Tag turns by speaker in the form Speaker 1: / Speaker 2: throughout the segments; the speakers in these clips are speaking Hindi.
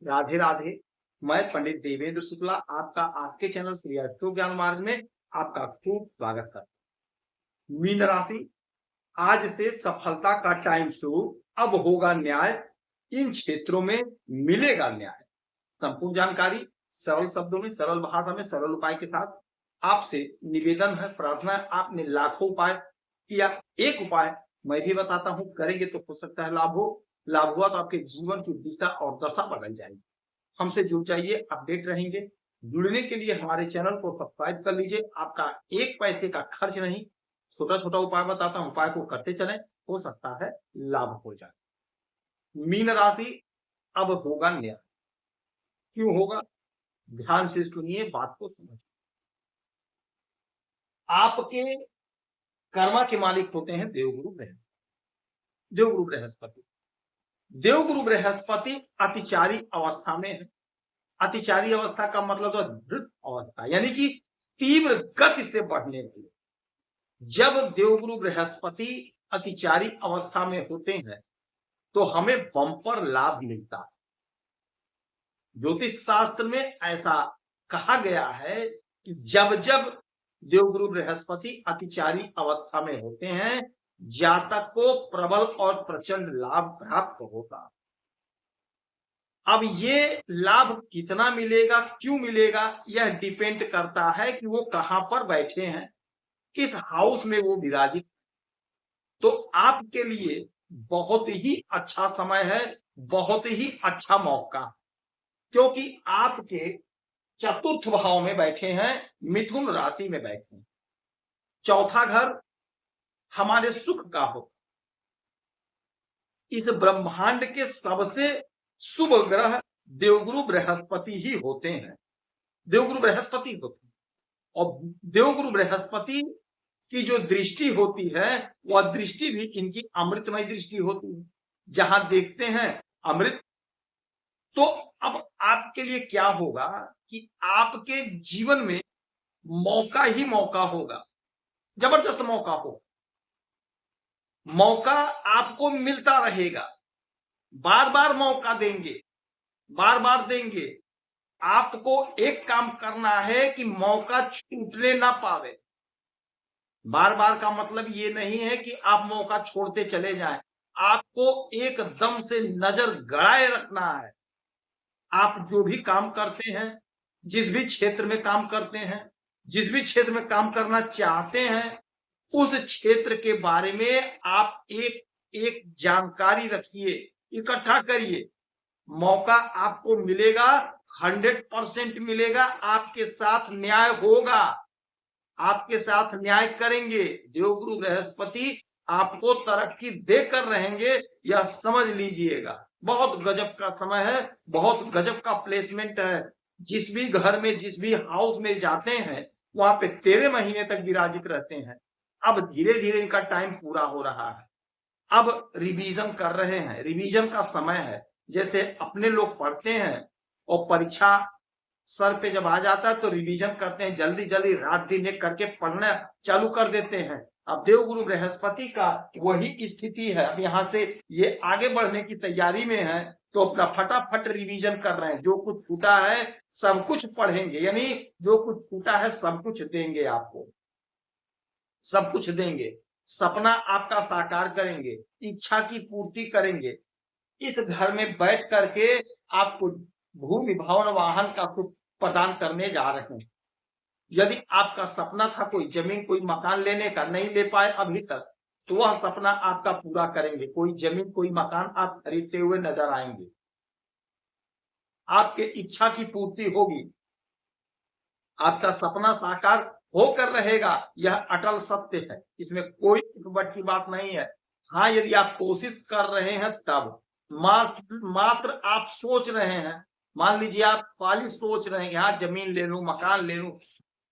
Speaker 1: राधे राधे। मैं पंडित देवेंद्र शुक्ला आपका आपके चैनल श्री अष्टो ज्ञान मार्ग में आपका खूब स्वागत करता हूं। मीन राशि, आज से सफलता का टाइम शुरू। अब होगा न्याय, इन क्षेत्रों में मिलेगा न्याय। संपूर्ण जानकारी सरल शब्दों में, सरल भाषा में, सरल उपाय के साथ आपसे निवेदन है, प्रार्थना है। आपने लाखों उपाय किया, एक उपाय मैं भी बताता हूं, करेंगे तो हो सकता है लाभ हो। लाभ हुआ तो आपके जीवन की दिशा और दशा बदल जाएगी। हमसे जुड़ जाइए, अपडेट रहेंगे। जुड़ने के लिए हमारे चैनल को सब्सक्राइब कर लीजिए। आपका एक पैसे का खर्च नहीं, छोटा छोटा उपाय बताता हूं, उपाय को करते चलें, हो सकता है लाभ हो जाए। मीन राशि, अब होगा न्याय। क्यों होगा, ध्यान से सुनिए, बात को समझिए। आपके कर्मा के मालिक होते हैं देवगुरु बृहस्पति। देवगुरु बृहस्पति देवगुरु बृहस्पति अतिचारी अवस्था में है। अतिचारी अवस्था का मतलब तो द्रुत अवस्था, यानी कि तीव्र गति से बढ़ने वाली। जब देवगुरु बृहस्पति अतिचारी अवस्था में होते हैं तो हमें बम्पर लाभ मिलता है। ज्योतिष शास्त्र में ऐसा कहा गया है कि जब जब देवगुरु बृहस्पति अतिचारी अवस्था में होते हैं, जातक को प्रबल और प्रचंड लाभ प्राप्त होता। अब ये लाभ कितना मिलेगा, क्यों मिलेगा, यह डिपेंड करता है कि वो कहां पर बैठे हैं, किस हाउस में वो विराजित। तो आपके लिए बहुत ही अच्छा समय है, बहुत ही अच्छा मौका, क्योंकि आपके चतुर्थ भाव में बैठे हैं, मिथुन राशि में बैठे हैं। चौथा घर हमारे सुख का हो। इस ब्रह्मांड के सबसे शुभ ग्रह देवगुरु बृहस्पति ही होते हैं। देवगुरु बृहस्पति होते हैं, और देवगुरु बृहस्पति की जो दृष्टि होती है वह दृष्टि भी इनकी अमृतमय दृष्टि होती है। जहां देखते हैं अमृत, तो अब आपके लिए क्या होगा कि आपके जीवन में मौका ही मौका होगा, जबरदस्त मौका हो। मौका आपको मिलता रहेगा, बार बार मौका देंगे, बार बार देंगे। आपको एक काम करना है कि मौका छूटने ना पावे। बार बार का मतलब ये नहीं है कि आप मौका छोड़ते चले जाएं, आपको एकदम से नजर गड़ाए रखना है। आप जो भी काम करते हैं, जिस भी क्षेत्र में काम करते हैं, जिस भी क्षेत्र में काम करना चाहते हैं, उस क्षेत्र के बारे में आप एक एक जानकारी रखिए, इकट्ठा करिए। मौका आपको मिलेगा, 100% मिलेगा। आपके साथ न्याय होगा, आपके साथ न्याय करेंगे। देवगुरु बृहस्पति आपको तरक्की देकर रहेंगे, यह समझ लीजिएगा। बहुत गजब का समय है, बहुत गजब का प्लेसमेंट है। जिस भी घर में, जिस भी हाउस में जाते हैं, वहां पे 13 महीने तक विराजित रहते हैं। अब धीरे धीरे इनका टाइम पूरा हो रहा है। अब रिवीजन कर रहे हैं, रिवीजन का समय है। जैसे अपने लोग पढ़ते हैं और परीक्षा सर पे जब आ जाता है तो रिवीजन करते हैं, जल्दी जल्दी रात दिन एक करके पढ़ना चालू कर देते हैं। अब देवगुरु बृहस्पति का वही स्थिति है। अब यहाँ से ये आगे बढ़ने की तैयारी में है, तो अपना फटाफट रिवीजन कर रहे हैं। जो कुछ छूटा है सब कुछ पढ़ेंगे, यानी जो कुछ छूटा है सब कुछ देंगे, आपको सब कुछ देंगे। सपना आपका साकार करेंगे, इच्छा की पूर्ति करेंगे। इस घर में बैठ करके आपको भूमि भवन वाहन का सुख प्रदान करने जा रहे हैं। यदि आपका सपना था कोई जमीन कोई मकान लेने का, नहीं ले पाए अभी तक, तो वह सपना आपका पूरा करेंगे। कोई जमीन कोई मकान आप खरीदते हुए नजर आएंगे, आपके इच्छा की पूर्ति होगी, आपका सपना साकार होकर रहेगा। यह अटल सत्य है, इसमें कोई बट की बात नहीं है। हाँ, यदि आप कोशिश कर रहे हैं तब, मात्र आप सोच रहे हैं, मान लीजिए आप खाली सोच रहे हैं कि हाँ जमीन ले लूं, मकान ले लूं,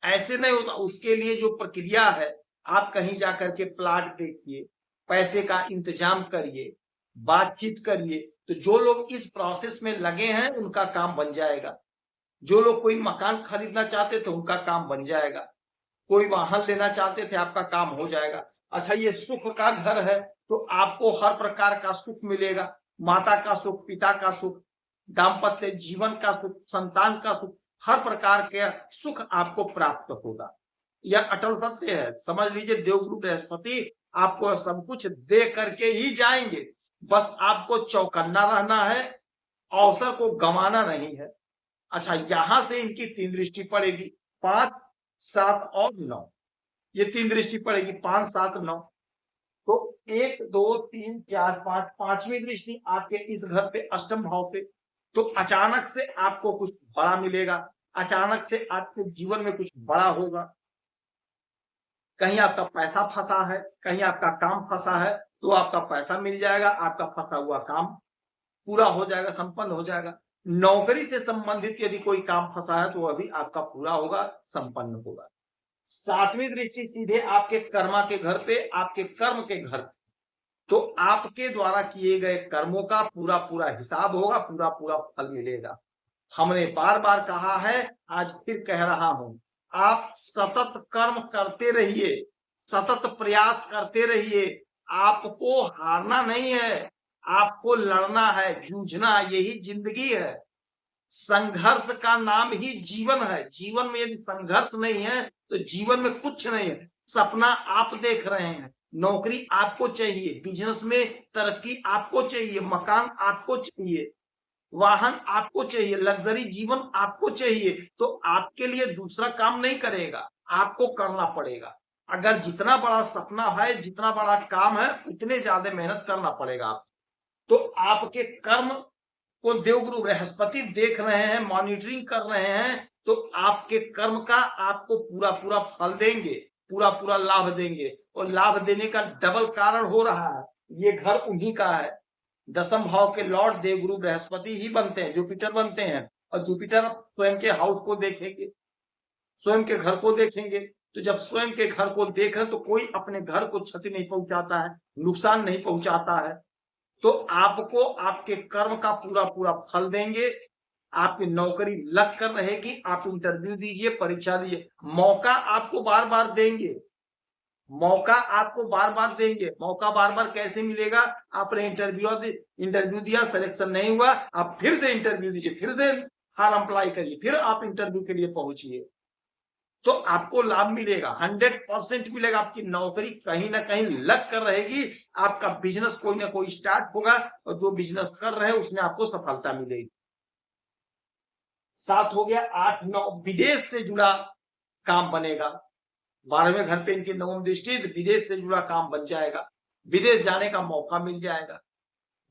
Speaker 1: ऐसे नहीं होता। उसके लिए जो प्रक्रिया है, आप कहीं जाकर के प्लाट देखिए, पैसे का इंतजाम करिए, बातचीत करिए। तो जो लोग इस प्रोसेस में लगे हैं उनका काम बन जाएगा। जो लोग कोई मकान खरीदना चाहते थे उनका काम बन जाएगा, कोई वाहन लेना चाहते थे आपका काम हो जाएगा। अच्छा, ये सुख का घर है तो आपको हर प्रकार का सुख मिलेगा। माता का सुख, पिता का सुख, दाम्पत्य जीवन का सुख, संतान का सुख, हर प्रकार के सुख आपको प्राप्त होगा। यह अटल सत्य है। समझ लीजिए, देवगुरु बृहस्पति आपको सब कुछ दे करके ही जाएंगे। बस आपको चौकन्ना रहना है, अवसर को गंवाना नहीं है। अच्छा, यहां से इनकी 3 दृष्टि पड़ेगी, 5, 7 और 9। ये 3 दृष्टि पड़ेगी, 5, 7, 9। तो 1, 2, 3, 4, 5, 5वीं दृष्टि आपके इस घर पे अष्टम भाव से। तो अचानक से आपको कुछ बड़ा मिलेगा, अचानक से आपके जीवन में कुछ बड़ा होगा। कहीं आपका पैसा फंसा है, कहीं आपका काम फंसा है, तो आपका पैसा मिल जाएगा, आपका फंसा हुआ काम पूरा हो जाएगा, संपन्न हो जाएगा। नौकरी से संबंधित यदि कोई काम फंसा है तो अभी आपका पूरा होगा, संपन्न होगा। 7वीं दृष्टि सीधे आपके कर्मा के घर पे, आपके कर्म के घर पे। तो आपके द्वारा किए गए कर्मों का पूरा पूरा हिसाब होगा, पूरा पूरा फल मिलेगा। हमने बार बार कहा है, आज फिर कह रहा हूं, आप सतत कर्म करते रहिए, सतत प्रयास करते रहिए। आपको हारना नहीं है, आपको लड़ना है, जूझना है, यही जिंदगी है। संघर्ष का नाम ही जीवन है। जीवन में यदि संघर्ष नहीं है तो जीवन में कुछ नहीं है। सपना आप देख रहे हैं, नौकरी आपको चाहिए, बिजनेस में तरक्की आपको चाहिए, मकान आपको चाहिए, वाहन आपको चाहिए, लग्जरी जीवन आपको चाहिए, तो आपके लिए दूसरा काम नहीं करेगा, आपको करना पड़ेगा। अगर जितना बड़ा सपना है, जितना बड़ा काम है, उतने ज्यादा मेहनत करना पड़ेगा आपको। तो आपके कर्म को देवगुरु बृहस्पति देख रहे हैं, मॉनिटरिंग कर रहे हैं, तो आपके कर्म का आपको पूरा पूरा फल देंगे, पूरा पूरा लाभ देंगे। और लाभ देने का डबल कारण हो रहा है, ये घर उन्हीं का है। 10म भाव के लॉर्ड देवगुरु बृहस्पति ही बनते हैं, जुपिटर बनते हैं। और जुपिटर स्वयं के हाउस को देखेंगे, स्वयं के घर को देखेंगे। तो जब स्वयं के घर को देख रहे तो कोई अपने घर को क्षति नहीं पहुंचाता है, नुकसान नहीं पहुंचाता है। तो आपको आपके कर्म का पूरा पूरा फल देंगे। आपकी नौकरी लग कर रहेगी, आप इंटरव्यू दीजिए, परीक्षा दीजिए, मौका आपको बार बार देंगे, मौका आपको बार बार देंगे। मौका बार बार कैसे मिलेगा? आपने इंटरव्यू दिया, सिलेक्शन नहीं हुआ, आप फिर से इंटरव्यू दीजिए, फिर से फॉर्म अप्लाई करिए, फिर आप इंटरव्यू के लिए पहुंचिए, तो आपको लाभ मिलेगा, 100% मिलेगा। आपकी नौकरी कहीं ना कहीं लग कर रहेगी, आपका बिजनेस कोई ना कोई स्टार्ट होगा, और जो बिजनेस कर रहे हैं उसमें आपको सफलता मिलेगी। 7 हो गया, 8, 9 विदेश से जुड़ा काम बनेगा। 12वें घर पे इनकी 9वीं दृष्टि, विदेश से जुड़ा काम बन जाएगा, विदेश जाने का मौका मिल जाएगा।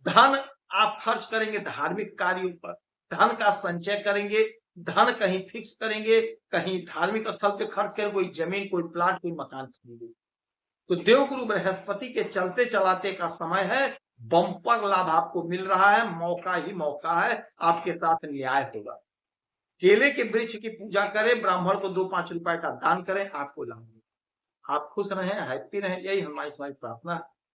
Speaker 1: धन आप खर्च करेंगे धार्मिक कार्यों पर, धन का संचय करेंगे, धन कहीं फिक्स करेंगे, कहीं धार्मिक स्थल पे खर्च करेंगे, कोई जमीन, कोई प्लाट, कोई मकान खरीदेंगे। तो देवगुरु बृहस्पति के चलते चलाते का समय है, बम्पर लाभ आपको मिल रहा है, मौका ही मौका है, आपके साथ न्याय होगा। केले के वृक्ष की पूजा करें, ब्राह्मण को 2-5 रुपए का दान करें, आपको लाभ मिलेगा। आप खुश रहें, हैप्पी रहें, यही हमारी प्रार्थना है।